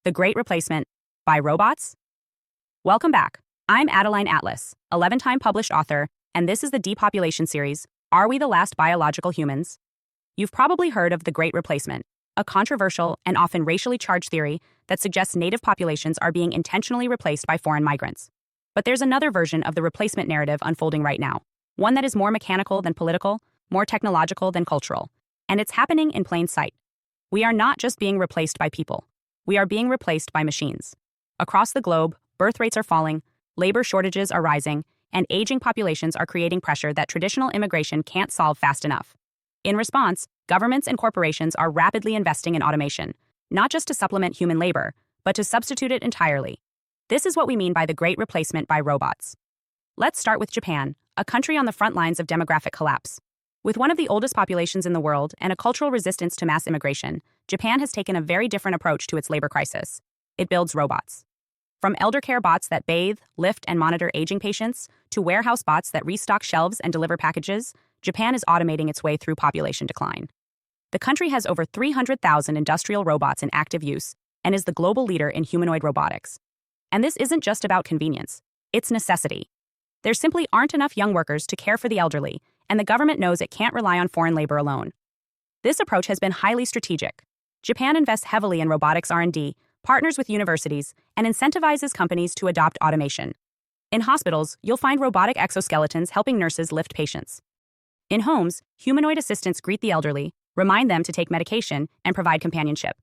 The Great Replacement by Robots? Welcome back. I'm Adeline Atlas, 11-time published author, and this is the Depopulation series, Are We the Last Biological Humans? You've probably heard of the Great Replacement, a controversial and often racially charged theory that suggests native populations are being intentionally replaced by foreign migrants. But there's another version of the replacement narrative unfolding right now, one that is more mechanical than political, more technological than cultural, and it's happening in plain sight. We are not just being replaced by people. We are being replaced by machines. Across the globe, birth rates are falling, labor shortages are rising, and aging populations are creating pressure that traditional immigration can't solve fast enough. In response, governments and corporations are rapidly investing in automation, not just to supplement human labor, but to substitute it entirely. This is what we mean by the Great Replacement by robots. Let's start with Japan, a country on the front lines of demographic collapse. With one of the oldest populations in the world and a cultural resistance to mass immigration, Japan has taken a very different approach to its labor crisis. It builds robots. From elder care bots that bathe, lift, and monitor aging patients, to warehouse bots that restock shelves and deliver packages, Japan is automating its way through population decline. The country has over 300,000 industrial robots in active use and is the global leader in humanoid robotics. And this isn't just about convenience, it's necessity. There simply aren't enough young workers to care for the elderly, and the government knows it can't rely on foreign labor alone. This approach has been highly strategic. Japan invests heavily in robotics R&D, partners with universities, and incentivizes companies to adopt automation. In hospitals, you'll find robotic exoskeletons helping nurses lift patients. In homes, humanoid assistants greet the elderly, remind them to take medication, and provide companionship.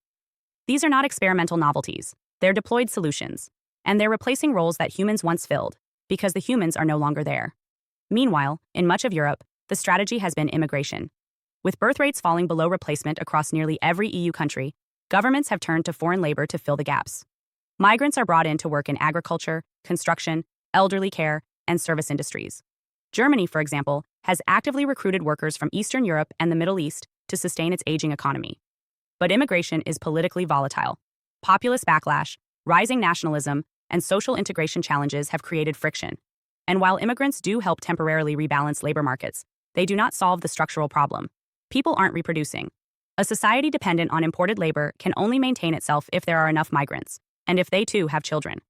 These are not experimental novelties. They're deployed solutions. And they're replacing roles that humans once filled, because the humans are no longer there. Meanwhile, in much of Europe, the strategy has been immigration. With birth rates falling below replacement across nearly every EU country, governments have turned to foreign labor to fill the gaps. Migrants are brought in to work in agriculture, construction, elderly care, and service industries. Germany, for example, has actively recruited workers from Eastern Europe and the Middle East to sustain its aging economy. But immigration is politically volatile. Populist backlash, rising nationalism, and social integration challenges have created friction. And while immigrants do help temporarily rebalance labor markets, they do not solve the structural problem. People aren't reproducing. A society dependent on imported labor can only maintain itself if there are enough migrants, and if they too have children.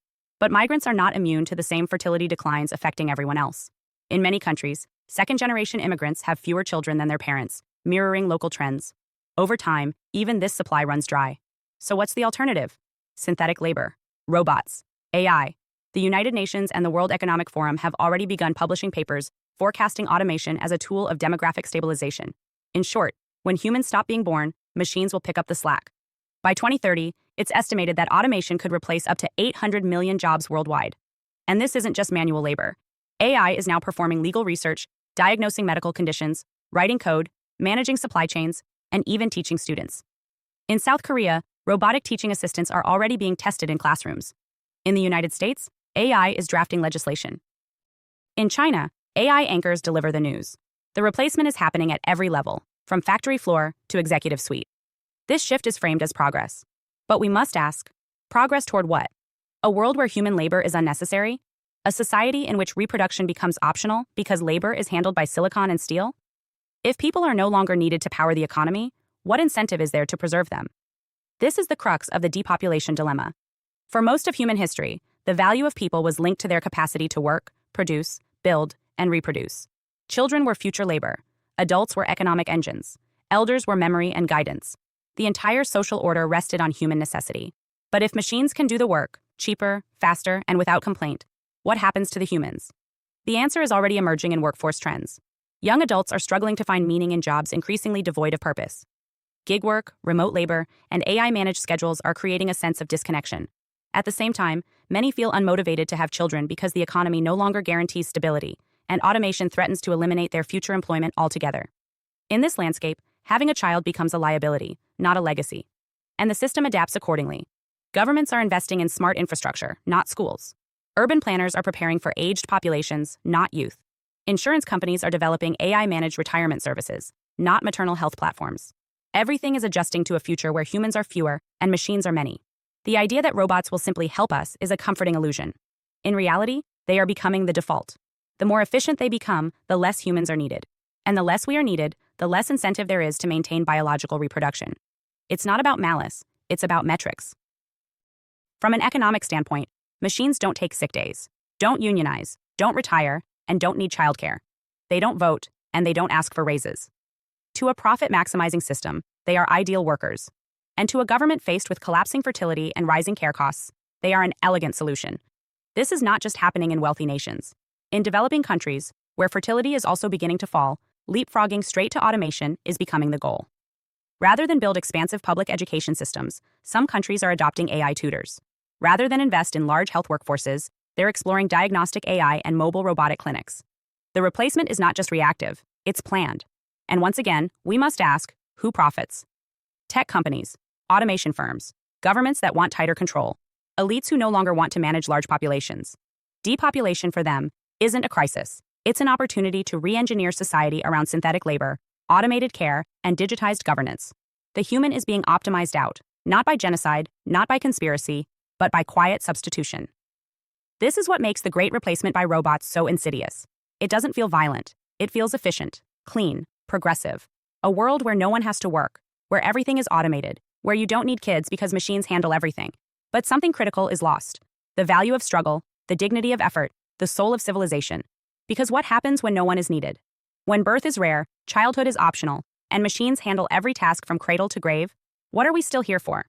But migrants are not immune to the same fertility declines affecting everyone else. In many countries, second-generation immigrants have fewer children than their parents, mirroring local trends. Over time, even this supply runs dry. So what's the alternative? Synthetic labor, robots, AI. The United Nations and the World Economic Forum have already begun publishing papers forecasting automation as a tool of demographic stabilization. In short, when humans stop being born, machines will pick up the slack. By 2030, it's estimated that automation could replace up to 800 million jobs worldwide. And this isn't just manual labor. AI is now performing legal research, diagnosing medical conditions, writing code, managing supply chains, and even teaching students. In South Korea, robotic teaching assistants are already being tested in classrooms. In the United States, AI is drafting legislation. In China, AI anchors deliver the news. The replacement is happening at every level, from factory floor to executive suite. This shift is framed as progress. But we must ask, progress toward what? A world where human labor is unnecessary? A society in which reproduction becomes optional because labor is handled by silicon and steel? If people are no longer needed to power the economy, what incentive is there to preserve them? This is the crux of the depopulation dilemma. For most of human history, the value of people was linked to their capacity to work, produce, build, and reproduce. Children were future labor. Adults were economic engines. Elders were memory and guidance. The entire social order rested on human necessity. But if machines can do the work, cheaper, faster, and without complaint, what happens to the humans? The answer is already emerging in workforce trends. Young adults are struggling to find meaning in jobs increasingly devoid of purpose. Gig work, remote labor, and AI-managed schedules are creating a sense of disconnection. At the same time, many feel unmotivated to have children because the economy no longer guarantees stability, and automation threatens to eliminate their future employment altogether. In this landscape, having a child becomes a liability, not a legacy. And the system adapts accordingly. Governments are investing in smart infrastructure, not schools. Urban planners are preparing for aged populations, not youth. Insurance companies are developing AI-managed retirement services, not maternal health platforms. Everything is adjusting to a future where humans are fewer and machines are many. The idea that robots will simply help us is a comforting illusion. In reality, they are becoming the default. The more efficient they become, the less humans are needed. And the less we are needed, the less incentive there is to maintain biological reproduction. It's not about malice, it's about metrics. From an economic standpoint, machines don't take sick days, don't unionize, don't retire, and don't need childcare. They don't vote, and they don't ask for raises. To a profit-maximizing system, they are ideal workers. And to a government faced with collapsing fertility and rising care costs, they are an elegant solution. This is not just happening in wealthy nations. In developing countries, where fertility is also beginning to fall, leapfrogging straight to automation is becoming the goal. Rather than build expansive public education systems, some countries are adopting AI tutors. Rather than invest in large health workforces, they're exploring diagnostic AI and mobile robotic clinics. The replacement is not just reactive, it's planned. And once again, we must ask, who profits? Tech companies, automation firms, governments that want tighter control, elites who no longer want to manage large populations. Depopulation for them isn't a crisis. It's an opportunity to re-engineer society around synthetic labor, automated care, and digitized governance. The human is being optimized out, not by genocide, not by conspiracy, but by quiet substitution. This is what makes the great replacement by robots so insidious. It doesn't feel violent. It feels efficient, clean, progressive. A world where no one has to work, where everything is automated, where you don't need kids because machines handle everything. But something critical is lost. The value of struggle, the dignity of effort, the soul of civilization. Because what happens when no one is needed? When birth is rare, childhood is optional, and machines handle every task from cradle to grave, what are we still here for?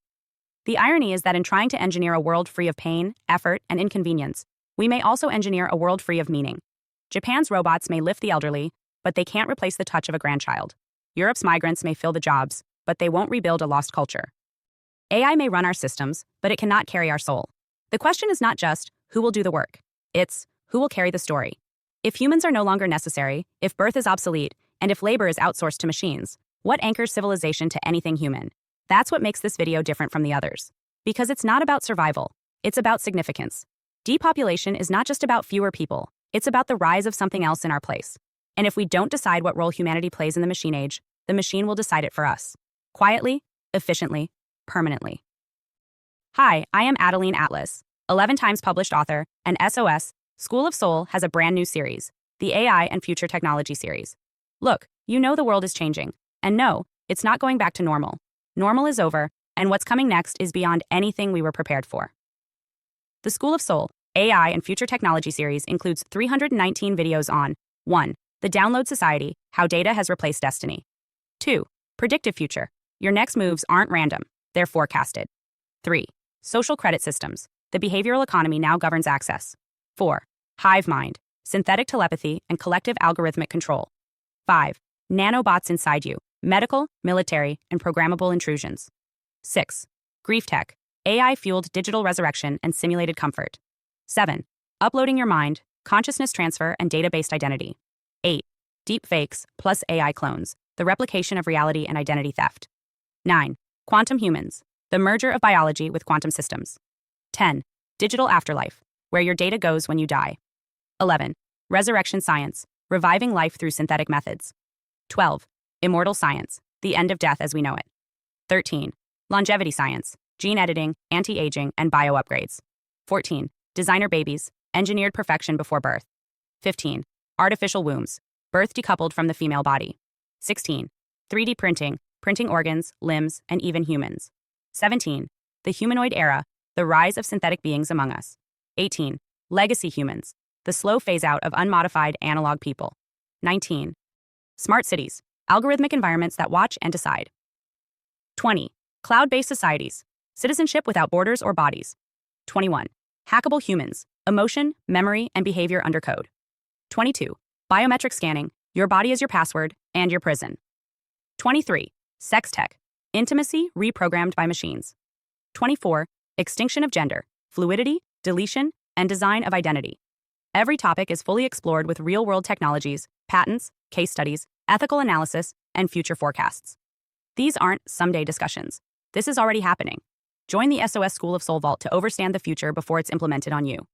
The irony is that in trying to engineer a world free of pain, effort, and inconvenience, we may also engineer a world free of meaning. Japan's robots may lift the elderly, but they can't replace the touch of a grandchild. Europe's migrants may fill the jobs, but they won't rebuild a lost culture. AI may run our systems, but it cannot carry our soul. The question is not just, who will do the work? It's, who will carry the story? If humans are no longer necessary, if birth is obsolete, and if labor is outsourced to machines, what anchors civilization to anything human? That's what makes this video different from the others. Because it's not about survival, it's about significance. Depopulation is not just about fewer people, it's about the rise of something else in our place. And if we don't decide what role humanity plays in the machine age, the machine will decide it for us. Quietly, efficiently, permanently. Hi, I am Adeline Atlas, 11 times published author, and SOS, School of Soul has a brand new series, the AI and Future Technology series. Look, you know the world is changing. And no, it's not going back to normal. Normal is over, and what's coming next is beyond anything we were prepared for. The School of Soul, AI and Future Technology series includes 319 videos on 1. The Download Society, How Data Has Replaced Destiny. 2. Predictive Future. Your next moves aren't random, they're forecasted. 3. Social Credit Systems. The behavioral economy now governs access. 4. Hive Mind. Synthetic telepathy and collective algorithmic control. 5. Nanobots inside you. Medical, military, and programmable intrusions. 6. Grief Tech. AI-fueled digital resurrection and simulated comfort. 7. Uploading your mind, consciousness transfer, and data-based identity. 8. Deep fakes plus AI clones, the replication of reality and identity theft. 9. Quantum humans, the merger of biology with quantum systems. 10. Digital afterlife, where your data goes when you die. 11. Resurrection science, reviving life through synthetic methods. 12. Immortal science, the end of death as we know it. 13. Longevity science, gene editing, anti-aging, and bio-upgrades. 14. Designer babies, engineered perfection before birth. 15. Artificial wombs, birth decoupled from the female body. 16. 3D printing, printing organs, limbs, and even humans. 17. The humanoid era, the rise of synthetic beings among us. 18. Legacy humans, the slow phase-out of unmodified analog people. 19. Smart cities, algorithmic environments that watch and decide. 20. Cloud-based societies, citizenship without borders or bodies. 21. Hackable humans, emotion, memory, and behavior under code. 22. Biometric scanning, your body is your password and your prison. 23. Sex tech, intimacy reprogrammed by machines. 24. Extinction of gender, fluidity, deletion, and design of identity. Every topic is fully explored with real-world technologies, patents, case studies, ethical analysis, and future forecasts. These aren't someday discussions. This is already happening. Join the SOS School of Soul Vault to overstand the future before it's implemented on you.